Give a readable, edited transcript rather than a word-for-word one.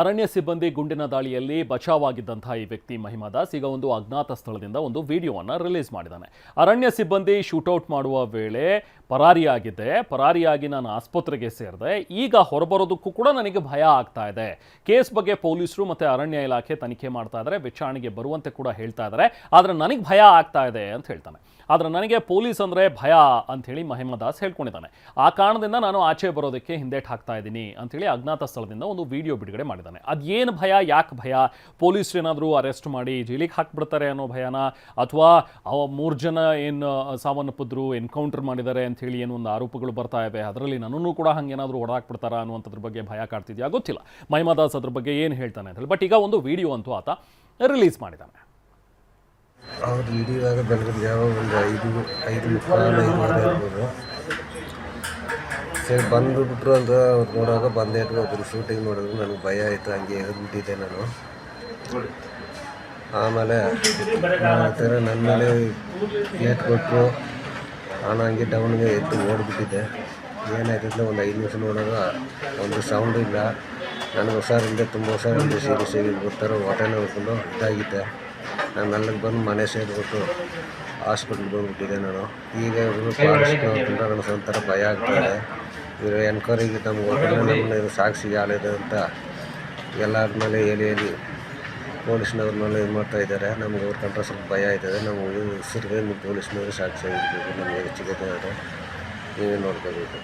ಅರಣ್ಯ ಸಿಬ್ಬಂದಿ ಗುಂಡಿನ ದಾಳಿಯಲ್ಲಿ ಬಚಾವಾಗಿದ್ದಂತಹ ಈ ವ್ಯಕ್ತಿ ಮಹಿಮಾ ದಾಸ್ ಈಗ ಒಂದು ಅಜ್ಞಾತ ಸ್ಥಳದಿಂದ ಒಂದು ವಿಡಿಯೋವನ್ನು ರಿಲೀಸ್ ಮಾಡಿದ್ದಾನೆ. ಅರಣ್ಯ ಸಿಬ್ಬಂದಿ ಶೂಟೌಟ್ ಮಾಡುವ ವೇಳೆ ಪರಾರಿಯಾಗಿ ನಾನು ಆಸ್ಪತ್ರೆಗೆ ಸೇರಿದೆ. ಈಗ ಹೊರಬರೋದಕ್ಕೂ ಕೂಡ ನನಗೆ ಭಯ ಆಗ್ತಾ ಇದೆ. ಕೇಸ್ ಬಗ್ಗೆ ಪೊಲೀಸರು ಮತ್ತು ಅರಣ್ಯ ಇಲಾಖೆ ತನಿಖೆ ಮಾಡ್ತಾ ಇದ್ದಾರೆ, ವಿಚಾರಣೆಗೆ ಬರುವಂತೆ ಕೂಡ ಹೇಳ್ತಾ ಇದ್ದಾರೆ. ಆದರೆ ನನಗೆ ಭಯ ಆಗ್ತಾ ಇದೆ ಅಂತ ಹೇಳ್ತಾನೆ. ಆದರೆ ನನಗೆ ಪೊಲೀಸ್ ಅಂದರೆ ಭಯ ಅಂಥೇಳಿ ಮಹಿಮಾ ದಾಸ್ ಹೇಳ್ಕೊಂಡಿದ್ದಾನೆ. ಆ ಕಾರಣದಿಂದ ನಾನು ಆಚೆ ಬರೋದಕ್ಕೆ ಹಿಂದೇಟು ಹಾಕ್ತಾ ಇದ್ದೀನಿ ಅಂಥೇಳಿ ಅಜ್ಞಾತ ಸ್ಥಳದಿಂದ ಒಂದು ವಿಡಿಯೋ ಬಿಡುಗಡೆ ಮಾಡಿದ್ದಾನೆ. ಅದೇನು ಭಯ, ಯಾಕೆ ಭಯ? ಪೊಲೀಸರು ಏನಾದರೂ ಅರೆಸ್ಟ್ ಮಾಡಿ ಜೈಲಿಗೆ ಹಾಕ್ಬಿಡ್ತಾರೆ ಅನ್ನೋ ಭಯನ, ಅಥವಾ 3 ಜನ ಏನು ಸಾವನ್ನಪ್ಪಿದ್ರು, ಎನ್ಕೌಂಟರ್ ಮಾಡಿದ್ದಾರೆ ಅಂಥೇಳಿ ಏನು ಒಂದು ಆರೋಪಗಳು ಬರ್ತಾ ಇವೆ, ಅದರಲ್ಲಿ ನನ್ನನ್ನು ಕೂಡ ಹಂಗೇನಾದರೂ ಹೊಡೆದಾಕ್ಬಿಡ್ತಾರಾ ಅನ್ನುವಂಥದ್ರ ಬಗ್ಗೆ ಭಯ ಕಾಡ್ತಿದೆಯಾ ಗೊತ್ತಿಲ್ಲ. ಮಹಿಮಾ ದಾಸ್ ಅದ್ರ ಬಗ್ಗೆ ಏನು ಹೇಳ್ತಾನೆ ಅಂತ ಹೇಳಿ. ಬಟ್ ಈಗ ಒಂದು ವಿಡಿಯೋ ಅಂತೂ ಆತ ರಿಲೀಸ್ ಮಾಡಿದ್ದಾನೆ. ಅವ್ರು ಹಿಡಿಯುವಾಗ ಬೆಳಗಿನ ಜಾವ ಒಂದು 5:45 ಇರ್ಬೋದು. ಸರಿ ಬಂದುಬಿಟ್ರು ಅಂತ ಅವ್ರು ನೋಡುವಾಗ ಬಂದೇ ಇದ್ರು. ಒಬ್ಬರು ಶೂಟಿಂಗ್ ನೋಡಿದ್ರು, ನನಗೆ ಭಯ ಆಯಿತು, ಹಂಗೆ ಎದ್ಬಿಟ್ಟಿದ್ದೆ ನಾನು. ಆಮೇಲೆ ಆ ಥರ ನನ್ನ ಮೇಲೆ ಏಟ್ ಕೊಟ್ಟರು. ನಾನು ಹಂಗೆ ಡೌನ್ಗೆ ಎದ್ದು ಓಡಿಬಿಟ್ಟಿದ್ದೆ. ಏನಾಯ್ತು ಅಂದರೆ ಒಂದು 5 ನಿಮಿಷ ನೋಡೋದು ಒಂದು ಸೌಂಡ್ ಇಲ್ಲ. ನನಗೆ ಹುಷಾರಿಲ್ಲದೆ, ತುಂಬ ಹುಷಾರಿಲ್ಲದೆ ಸೀರಿಯಸ್ ಆಗಿ ಬರ್ತಾರೆ, ಹೊಟ್ಟೆ ನೋಡ್ಕೊಂಡು ಇದಾಗಿದ್ದೆ. ನಾನು ಅಲ್ಲಿಗೆ ಬಂದು ಮನೆ ಸೇರಿಬಿಟ್ಟು ಹಾಸ್ಪಿಟ್ಲಿಗೆ ಬಂದುಬಿಟ್ಟಿದ್ದೆ ನಾನು. ಈಗ ಇವರು ಫಾರೆಸ್ಟ್ ನನಗೆ ಒಂಥರ ಭಯ ಆಗ್ತಾಯಿದೆ. ಇವರು ಎನ್ಕ್ವೈರಿಗೆ ನಮ್ಗೆ ಹೋಟೆಲ್ ನಮ್ಮನ್ನ ಇದು ಸಾಕ್ಷಿಗೆ ಆಳಿದೆ ಅಂತ ಎಲ್ಲರ ಮೇಲೆ ಹೇಳಿ ಪೊಲೀಸ್ನವ್ರ ಮೇಲೆ ಇದು ಮಾಡ್ತಾಯಿದ್ದಾರೆ. ನಮ್ಗೆ ಅವ್ರ ಕಂಡ್ರೆ ಸ್ವಲ್ಪ ಭಯ ಆಯ್ತದೆ. ನಾವು ಹೆಸರಿಗೆ ಪೊಲೀಸ್ನವರು ಸಾಕ್ಷಿ ಆಗಿರ್ಬೇಕು, ನಮಗೆ ಹೆಚ್ಚಿಗೆ ನೀವೇ ನೋಡ್ಕೋಬೇಕು.